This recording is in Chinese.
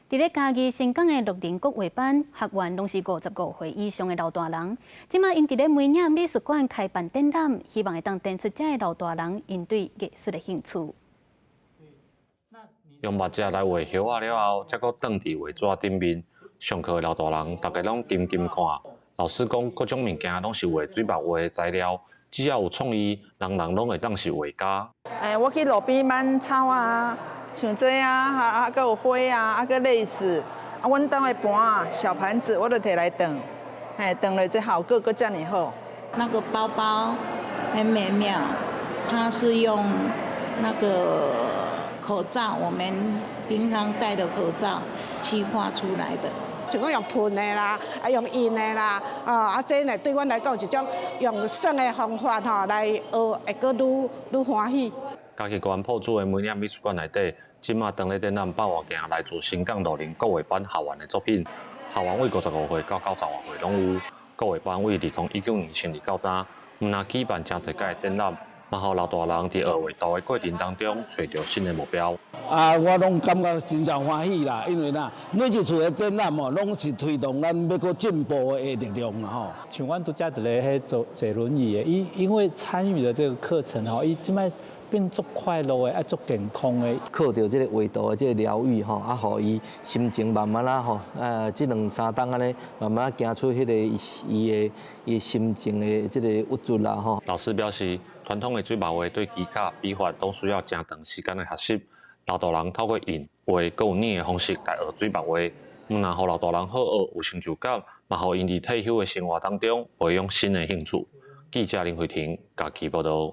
伫咧嘉义新港的乐龄国画班学员，拢是55岁以上的老大人。即马因伫咧梅岭美术馆开办展览，希望会当展出这个老大人因对艺术的兴趣。用目镜来画叶仔了后，才搁转伫画纸顶面。上课的老大人，大家拢静静看。老师讲，各种物件拢是画水墨画的材料，只要有创意，人人拢会当是画家。我去路边挽草啊，像这啊，还有花啊，还有类似。阮当的盘啊，小盘子我都摕来炖，炖了这效果搁这么好。那个包包很美妙，它是用那个口罩，我们平常戴的口罩去画出来的。像讲用喷的啦，用印的啦，这呢对阮来讲一种用耍的方法来学，会搁愈欢喜。嘉义县埔子的梅岭美术馆内底，即马当咧展览100多件来自新港乐龄国画班学员的作品。学员为55岁到90多岁拢有。国画班为2019年成立到今，毋但举办真侪届的展览，嘛，互老大人伫学画图的过程当中找到新的目标。我拢感觉真正欢喜啦，因为每一次的展览拢是推动咱要搁进步的力量啦吼。像阮拄则一个坐轮椅的，因为参与了这个课程吼，伊即摆变足快乐的，足健康的。靠着这个画图的这个疗愈吼，互伊心情慢慢吼，这2、3天安尼慢慢行出迄个伊的心情的这个郁卒啦吼。老师表示，传统的水墨画对技巧、笔法都需要真长时间的学习。老大人透过印、画、搁有捏的方式来学水墨画，毋但互老大人好学有成就感，嘛互因伫退休的生活当中培养新的兴趣。记者林慧婷，嘉义报道。